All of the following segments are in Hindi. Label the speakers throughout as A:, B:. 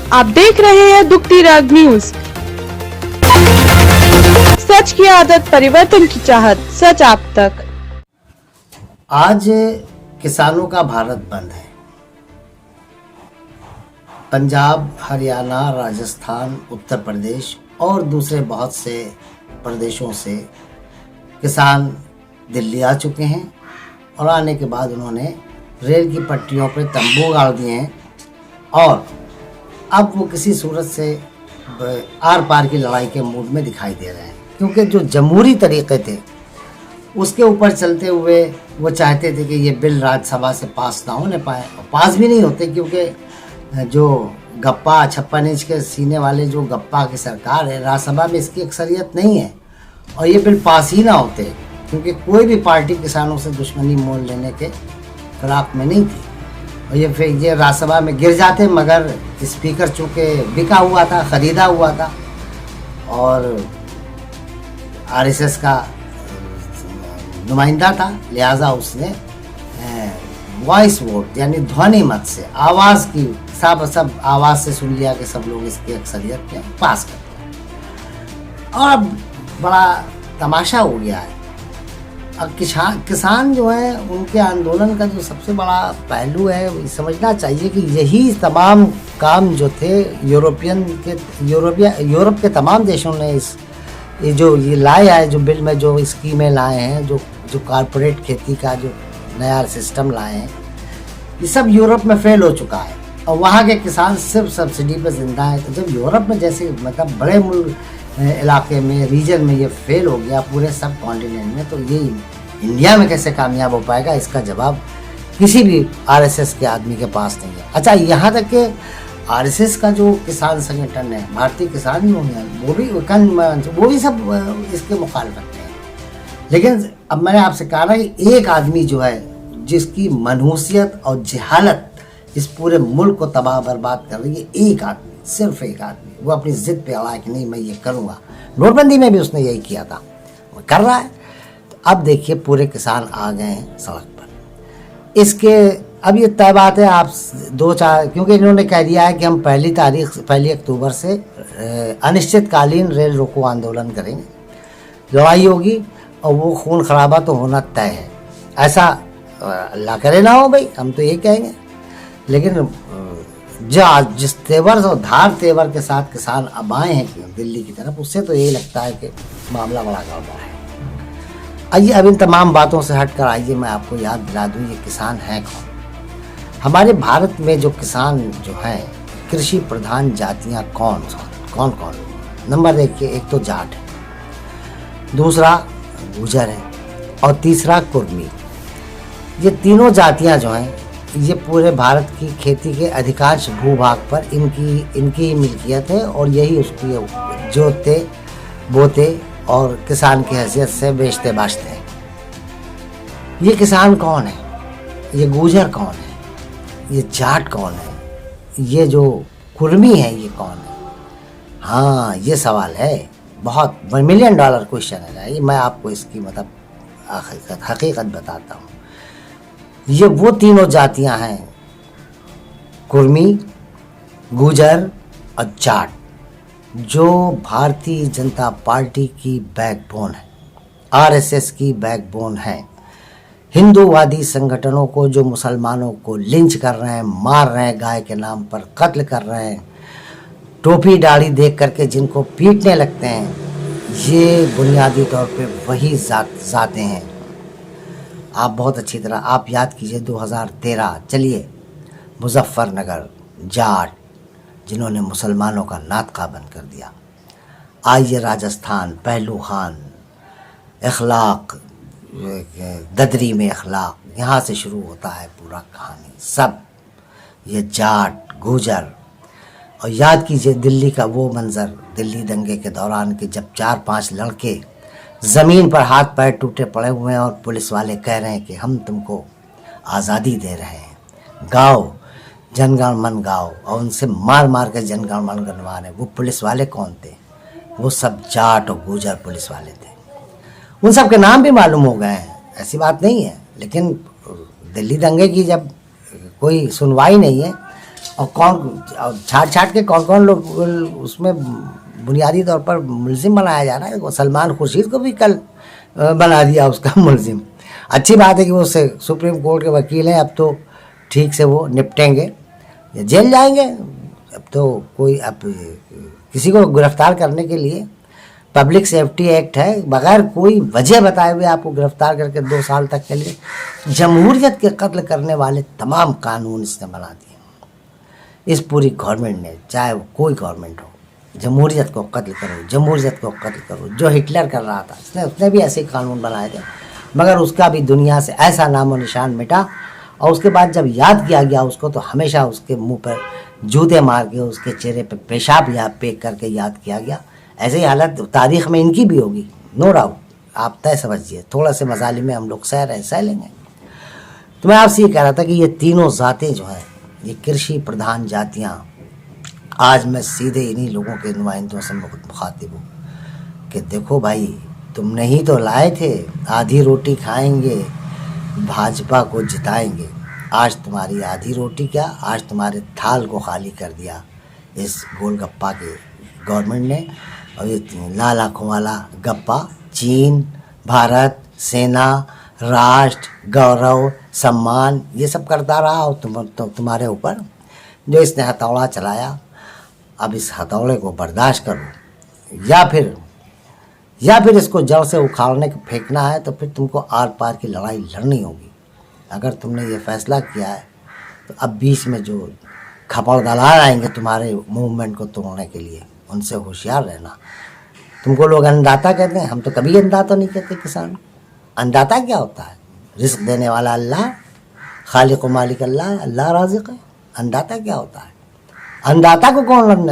A: आप देख रहे हैं दुखती राग न्यूज। सच की आदत, परिवर्तन की चाहत, सच आप तक।
B: आज किसानों का भारत बंद है। पंजाब, हरियाणा, राजस्थान, उत्तर प्रदेश और दूसरे बहुत से प्रदेशों से किसान दिल्ली आ चुके हैं और आने के बाद उन्होंने रेल की पटरियों पर तंबू गाड़ दिए हैं और अब वो किसी सूरत से आर पार की लड़ाई के मूड में दिखाई दे रहे हैं, क्योंकि जो जमहूरी तरीके थे उसके ऊपर चलते हुए वो चाहते थे कि ये बिल राज्यसभा से पास ना होने पाए, पास भी नहीं होते, क्योंकि जो गप्पा 56 इंच के सीने वाले जो गप्पा की सरकार है, राज्यसभा में इसकी अक्सरियत नहीं है और ये बिल पास ही ना होते, क्योंकि कोई भी पार्टी किसानों से दुश्मनी मोल लेने के खिलाफ में नहीं थी और ये फिर ये राज्यसभा में गिर जाते। मगर स्पीकर चूँकि बिका हुआ था, ख़रीदा हुआ था और आरएसएस का नुमाइंदा था, लिहाजा उसने वॉइस वोट यानी ध्वनि मत से आवाज़ की सब आवाज़ से सुन लिया कि सब लोग इसकी अक्सरियत में पास कर दिया। और अब बड़ा तमाशा हो गया है। अब किसान जो है उनके आंदोलन का जो सबसे बड़ा पहलू है वो समझना चाहिए कि यही तमाम काम जो थे यूरोप के तमाम देशों ने ये लाए है, जो बिल में जो स्कीमें लाए हैं, जो कारपोरेट खेती का जो नया सिस्टम लाए हैं, ये सब यूरोप में फेल हो चुका है और वहाँ के किसान सिर्फ सब्सिडी पर जिंदा है। तो जब यूरोप में जैसे मतलब बड़े मुल्क इलाके में, रीजन में ये फेल हो गया पूरे सब कॉन्टिनेंट में, तो ये इंडिया में कैसे कामयाब हो पाएगा, इसका जवाब किसी भी आरएसएस के आदमी के पास नहीं है। अच्छा, यहाँ तक कि आरएसएस का जो किसान संगठन है, भारतीय किसान यूनियन, वो भी सब इसके मुखालफत में है। लेकिन अब मैंने आपसे कहा ना कि एक आदमी जो है जिसकी मनहूसियत और जहालत इस पूरे मुल्क को तबाह बर्बाद कर रही है, एक आदमी, सिर्फ एक आदमी, वो अपनी जिद पे अड़ा कि नहीं मैं ये करूँगा। नोटबंदी में भी उसने यही किया था, वो कर रहा है। तो अब देखिए पूरे किसान आ गए हैं सड़क पर। इसके अब ये तय बात है, आप 2-4, क्योंकि इन्होंने कह दिया है कि हम 1 अक्टूबर से अनिश्चितकालीन रेल रोको आंदोलन करेंगे, लड़ाई होगी और वो खून खराबा तो होना तय है। ऐसा अल्लाह करे ना हो भाई, हम तो ये कहेंगे। लेकिन जिस तेवर और धार तेवर के साथ किसान अब आए हैं दिल्ली की तरफ, उससे तो यही लगता है कि मामला बड़ा गड़बड़ है। आइए अब इन तमाम बातों से हटकर आइए मैं आपको याद दिला दूं ये किसान हैं कौन। हमारे भारत में जो किसान जो हैं, कृषि प्रधान जातियां कौन कौन। नंबर 1 के एक तो जाट है, दूसरा गुजर है और तीसरा कुर्मी। ये तीनों जातियां जो हैं ये पूरे भारत की खेती के अधिकांश भूभाग पर इनकी मिल्कियत है और यही उसकी जोतते बोते और किसान की हैसियत से बेचते बाचते हैं। ये किसान कौन है, ये गुजर कौन है, ये जाट कौन है, ये जो कुर्मी है ये कौन है? हाँ, ये सवाल है, बहुत $1 मिलियन क्वेश्चन है। ये मैं आपको इसकी मतलब हकीकत बताता हूँ। ये वो तीनों जातियां हैं, कुर्मी, गुजर और जाट, जो भारतीय जनता पार्टी की बैकबोन है, आरएसएस की बैकबोन है। हिंदूवादी संगठनों को जो मुसलमानों को लिंच कर रहे हैं, मार रहे हैं, गाय के नाम पर कत्ल कर रहे हैं, टोपी दाढ़ी देख करके जिनको पीटने लगते हैं, ये बुनियादी तौर पे वही जाते हैं। आप बहुत अच्छी तरह आप याद कीजिए 2013, चलिए मुजफ्फरनगर, जाट जिन्होंने मुसलमानों का नातका बंद कर दिया। आइए राजस्थान, पहलू खान, अखलाक, ददरी में अखलाक, यहाँ से शुरू होता है पूरा कहानी। सब ये जाट गुजर। और याद कीजिए दिल्ली का वो मंज़र, दिल्ली दंगे के दौरान के जब 4-5 लड़के ज़मीन पर हाथ पैर टूटे पड़े हुए हैं और पुलिस वाले कह रहे हैं कि हम तुमको आज़ादी दे रहे हैं, गाओ जनगण मन गाओ, और उनसे मार मार के जनगण मन गनवा रहे। वो पुलिस वाले कौन थे? वो सब जाट और गुजर पुलिस वाले थे। उन सब के नाम भी मालूम हो गए हैं, ऐसी बात नहीं है। लेकिन दिल्ली दंगे की जब कोई सुनवाई नहीं है और छाट छाट के कौन कौन लोग उसमें बुनियादी तौर पर मुलजिम बनाया जा रहा है। वो सलमान खुर्शीद को भी कल बना दिया उसका मुलजिम। अच्छी बात है कि वो सुप्रीम कोर्ट के वकील हैं, अब तो ठीक से वो निपटेंगे या जेल जाएंगे। अब तो कोई अब किसी को गिरफ्तार करने के लिए पब्लिक सेफ्टी एक्ट है, बगैर कोई वजह बताए हुए आपको गिरफ्तार करके 2 साल तक के लिए जमहूरियत के कत्ल करने वाले तमाम कानून इसने बना दिए। इस पूरी गवर्नमेंट ने, चाहे वो कोई गवर्नमेंट हो, जमहूरियत को कत्ल करो, जमहूरियत को कत्ल करो। जो हिटलर कर रहा था उसने भी ऐसे कानून बनाए थे, मगर उसका भी दुनिया से ऐसा नामो निशान मिटा। और उसके बाद जब याद किया गया उसको, तो हमेशा उसके मुंह पर जूते मार के, उसके चेहरे पर पेशाब या पेक करके याद किया गया। ऐसी हालत तारीख में इनकी भी होगी, नो डाउट। आप तय समझिए, थोड़ा से मजालिम में हम लोग सह लेंगे। तो मैं आपसे ये कह रहा था कि ये तीनों जातें जो हैं, ये कृषि प्रधान जातियाँ, आज मैं सीधे इन्हीं लोगों के नुमाइंदों से मुखातिब हूँ कि देखो भाई, तुमने ही तो लाए थे आधी रोटी खाएंगे भाजपा को जिताएंगे। आज तुम्हारी आधी रोटी क्या, आज तुम्हारे थाल को खाली कर दिया इस गोलगप्पा के गवर्नमेंट ने। और ये लाल आँखों वाला गप्पा चीन, भारत, सेना, राष्ट्र, गौरव, सम्मान, ये सब करता रहा। और तुम्हारे ऊपर जो इसने हथौड़ा चलाया, अब इस हथौड़े को बर्दाश्त करो, या फिर इसको जड़ से उखाड़ने के फेंकना है, तो फिर तुमको आर पार की लड़ाई लड़नी होगी। अगर तुमने ये फैसला किया है, तो अब बीच में जो खपड़दलाल आएंगे तुम्हारे मूवमेंट को तोड़ने के लिए, उनसे होशियार रहना। तुमको लोग अन्नदाता कहते हैं, हम तो कभी अन्नदाता नहीं कहते किसान को। अन्नदाता क्या होता है? रिस्क देने वाला अल्लाह, खालिक व मालिक अल्लाह, अल्लाह राज़िक़ है। अन्नदाता क्या होता है? अन्नदाता को कौन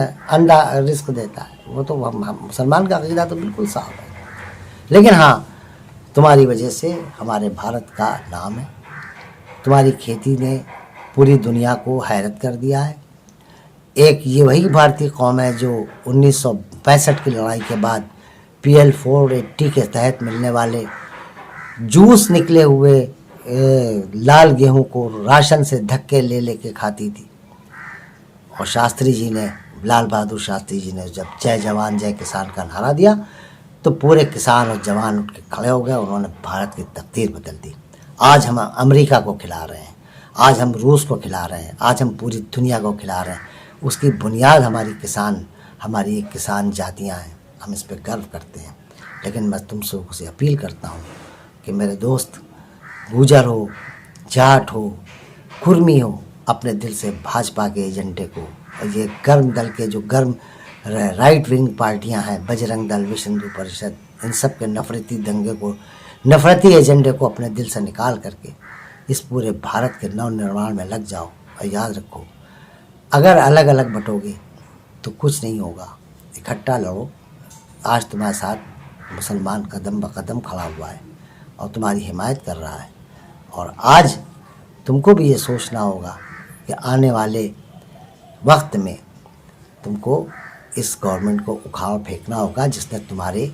B: रिस्क देता है? वो तो मुसलमान का अक़ीदा तो बिल्कुल साफ है। लेकिन हाँ, तुम्हारी वजह से हमारे भारत का नाम है। तुम्हारी खेती ने पूरी दुनिया को हैरत कर दिया है। एक ये वही भारतीय कौम है जो 1965 की लड़ाई के बाद PL 480 के तहत मिलने वाले जूस निकले हुए लाल गेहूं को राशन से धक्के ले लेके खाती थी। और शास्त्री जी ने, लाल बहादुर शास्त्री जी ने जब जय जवान जय किसान का नारा दिया, तो पूरे किसान और जवान उठ के खड़े हो गए। उन्होंने भारत की तकदीर बदल दी। आज हम अमेरिका को खिला रहे हैं, आज हम रूस को खिला रहे हैं, आज हम पूरी दुनिया को खिला रहे हैं। उसकी बुनियाद हमारी किसान जातियां हैं। हम इस पर गर्व करते हैं। लेकिन मैं तुम सबको से अपील करता हूँ कि मेरे दोस्त, गुजर हो, जाट हो, कुर्मी हो, अपने दिल से भाजपा के एजेंडे को, और ये गर्म दल के जो गर्म राइट विंग पार्टियां हैं, बजरंग दल, विश्व हिंदू परिषद, इन सब के नफरती एजेंडे को अपने दिल से निकाल करके इस पूरे भारत के नव निर्माण में लग जाओ। और याद रखो, अगर अलग अलग बटोगे तो कुछ नहीं होगा, इकट्ठा लड़ो। आज तुम्हारे साथ मुसलमान कदम ब कदम खड़ा हुआ है और तुम्हारी हिमायत कर रहा है। और आज तुमको भी ये सोचना होगा कि आने वाले वक्त में तुमको इस गवर्नमेंट को उखाड़ फेंकना होगा, जिसने तुम्हारे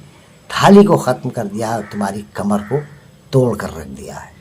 B: थाली को ख़त्म कर दिया है और तुम्हारी कमर को तोड़ कर रख दिया है।